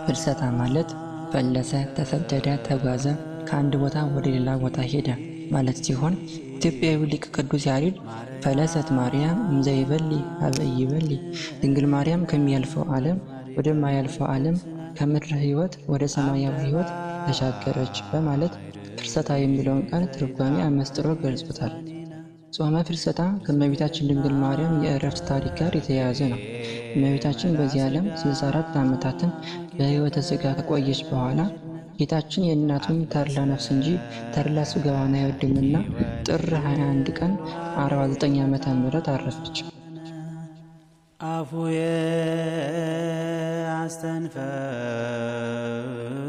ፍልሰታ ማለት ፈለሰ፣ ተሰደደ፣ ተጓዘ፣ ከአንድ ቦታ ወደ ሌላ ቦታ ሄደ ማለት ሲሆን ኢትዮጵያዊ ሊቅ ቅዱስ ያሬድ ፈለሰት ማርያም እምዘይበሊ ሀበ ኢይበሊ፣ ድንግል ማርያም ከሚያልፈው ዓለም ወደማያልፈው ዓለም ከምድር ሕይወት ወደ ሰማያዊ ሕይወት ተሻገረች በማለት ፍልሰታ የሚለውን ቃል ትርጓሜ አመስጥሮ ገልጾታል። ጾመ ፍልሰታ ከእመቤታችን ድንግል ማርያም የዕረፍት ታሪክ ጋር የተያያዘ ነው። እመቤታችን በዚህ ዓለም 64 ዓመታትን በሕይወተ ሥጋ ከቆየች በኋላ ጌታችን የእናቱን ተድላ ነፍስ እንጂ ተድላ ሥጋዋን አይወድምና ጥር 21 ቀን 49 ዓመተ ምህረት አረፈች። አፉየ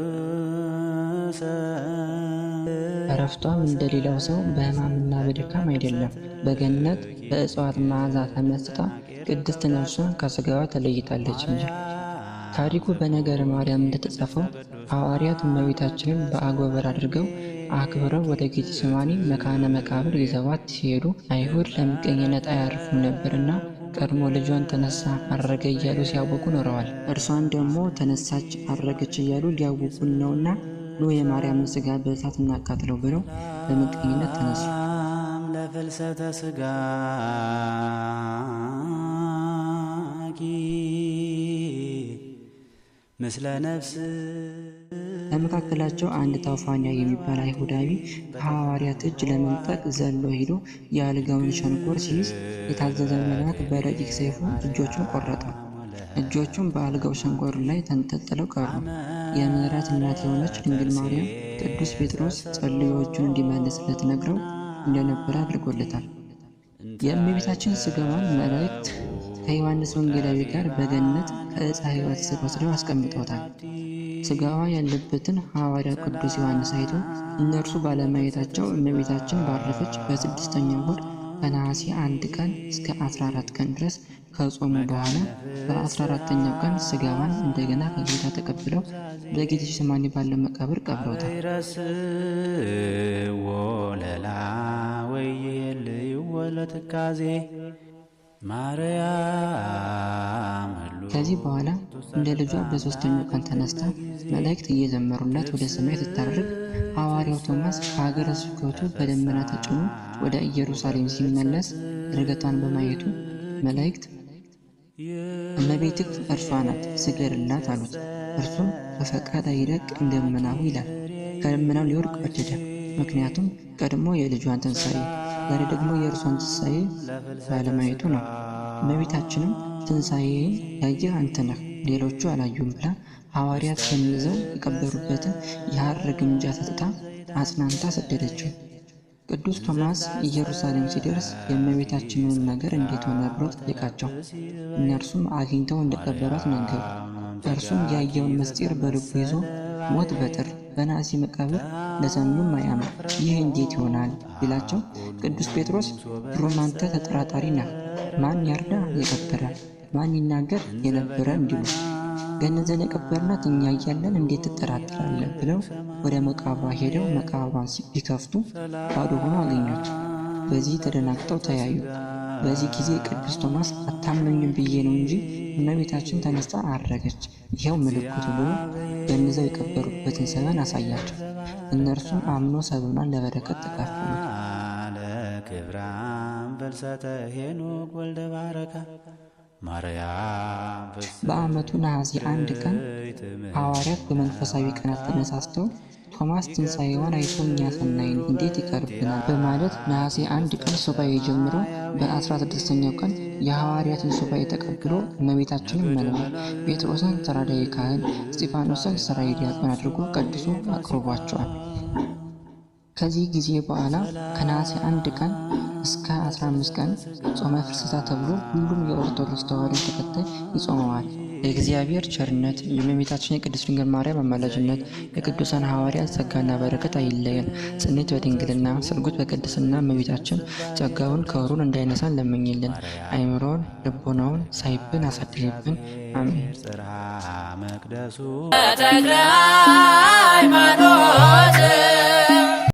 አስተንፈሰ እረፍቷም እንደሌላው ሰው በሕማምና በድካም አይደለም። በገነት በእጽዋት መዓዛ ተመስጣ ቅድስት ነፍሷን ከሥጋዋ ተለይታለች እንጂ። ታሪኩ በነገረ ማርያም እንደተጻፈው ሐዋርያት እመቤታችንን በአጎበር አድርገው አክብረው ወደ ጌቴሴማኒ መካነ መቃብር ይዘዋት ሲሄዱ አይሁድ ለምቀኝነት አያርፉም ነበርና ቀድሞ ልጇን ተነሳ አረገ እያሉ ሲያወቁ ኖረዋል። እርሷን ደግሞ ተነሳች አረገች እያሉ ሊያውቁን ነውና ኑ የማርያምን ሥጋ በእሳት እናቃጥለው ብለው በምቀኝነት ተነሱ። ለፍልሰተ ሥጋ ምስለ ነፍስ። ከመካከላቸው አንድ ታውፋንያ የሚባል አይሁዳዊ ከሐዋርያት እጅ ለመንጠቅ ዘሎ ሄዶ የአልጋውን ሸንኮር ሲይዝ የታዘዘ መልአክ በረቂቅ ሰይፉ እጆቹን ቆረጠው። እጆቹም በአልጋው ሸንኮር ላይ ተንጠልጥለው ቀሩ። የምሕረት እናት የሆነች ድንግል ማርያም ቅዱስ ጴጥሮስ ጸልዮ እጁን እንዲመልስለት ነግረው እንደነበረ አድርጎለታል። የእመቤታችን ሥጋዋን መላእክት ከዮሐንስ ወንጌላዊ ጋር በገነት ከዕፀ ሕይወት ስር ወስደው አስቀምጠውታል። ሥጋዋ ያለበትን ሐዋርያው ቅዱስ ዮሐንስ አይቶ እነርሱ ባለማየታቸው እመቤታችን ባረፈች በ6ኛው ወር ከነሐሴ 1 ቀን እስከ 14 ቀን ድረስ ከጾሙ በኋላ በ14ኛው ቀን ሥጋዋን እንደገና ከጌታ ተቀብለው በጌቴሴማኒ ባለው መቃብር ቀብረውታል። ወለላ ወይልይዎ ለትካዜ ማርያም። ከዚህ በኋላ እንደ ልጇ በ3ኛው ቀን ተነስታ መላእክት እየዘመሩላት ወደ ሰማይ ስታርግ ሐዋርያው ቶማስ ከሀገረ ስብከቱ በደመና ተጭኖ ወደ ኢየሩሳሌም ሲመለስ ዕርገቷን በማየቱ መላእክት እመቤትህ እርሷ ናት ስገድላት አሉት። እርሱም በፈቃድ አይደቅ እንደምናው ይላል። ከደመናው ሊወድቅ ወደደ። ምክንያቱም ቀድሞ የልጇን ትንሣኤ ዛሬ ደግሞ የእርሷን ትንሣኤ ባለማየቱ ነው። እመቤታችንም ትንሣኤን ያየህ አንተ ነህ ሌሎቹ አላዩም ብላ ሐዋርያት ገንዘው የቀበሩበትን የሐር ግምጃ ሰጥታ አጽናንታ ሰደደችው። ቅዱስ ቶማስ ኢየሩሳሌም ሲደርስ የእመቤታችንን ነገር እንዴት ሆነ ብሎ ጠየቃቸው። እነርሱም አግኝተው እንደቀበሯት ነገሩ። እርሱም ያየውን ምስጢር በልቡ ይዞ ሞት በጥር በናሲ መቃብር ለሰሚውም አያምር ይህ እንዴት ይሆናል ቢላቸው፣ ቅዱስ ጴጥሮስ ድሮም አንተ ተጠራጣሪ ነህ፣ ማን ያርዳ የቀበረ ማን ይናገር የነበረ እንዲሉ ገንዘን የቀበርናት እኛ እያለን እንዴት ትጠራጠራለህ ብለው ወደ መቃብሯ ሄደው መቃብሯን ቢከፍቱ ባዶ ሆኖ አገኙት። በዚህ ተደናግጠው ተያዩ። በዚህ ጊዜ ቅዱስ ቶማስ አታምኑኝም ብዬ ነው እንጂ እመቤታችን ተነስታ አረገች፣ ይኸው ምልክቱ ብሎ ገንዘው የቀበሩበትን ሰበን አሳያቸው። እነርሱም አምኖ ሰበኗን ለበረከት ተካፈሉት። ለክብራም ፍልሰተ ሄኖክ ወልደ ባረካ ማርያም። በዓመቱ ነሐሴ 1 ቀን ሐዋርያት በመንፈሳዊ ቀናት ተነሳስተው ቶማስ ትንሣኤዋን አይቶ እኛ ሰናይን እንዴት ይቀርብናል በማለት ነሐሴ 1 ቀን ሱባኤ ጀምሮ በ16ኛው ቀን የሐዋርያትን ሱባኤ ተቀብሎ እመቤታችንን መለመን ጴጥሮስን ተራዳኢ ካህን፣ እስጢፋኖስን ሠራዬ ዲያቆን አድርጎ ቀድሶ አቅርቧቸዋል። ከዚህ ጊዜ በኋላ ከነሐሴ 1 ቀን እስከ 15 ቀን ጾመ ፍልሰታ ተብሎ ሁሉም የኦርቶዶክስ ተዋሕዶ ተከታይ ይጾመዋል። የእግዚአብሔር ቸርነት፣ የእመቤታችን የቅድስት ድንግል ማርያም አማላጅነት፣ የቅዱሳን ሐዋርያት ጸጋና በረከት አይለየን። ጽኔት በድንግልና ስርጉት በቅድስና እመቤታችን ጸጋውን ክብሩን እንዳይነሳን ለምኝልን። አይምሮውን ልቦናውን ሳይብን አሳድሪብን። አሜን።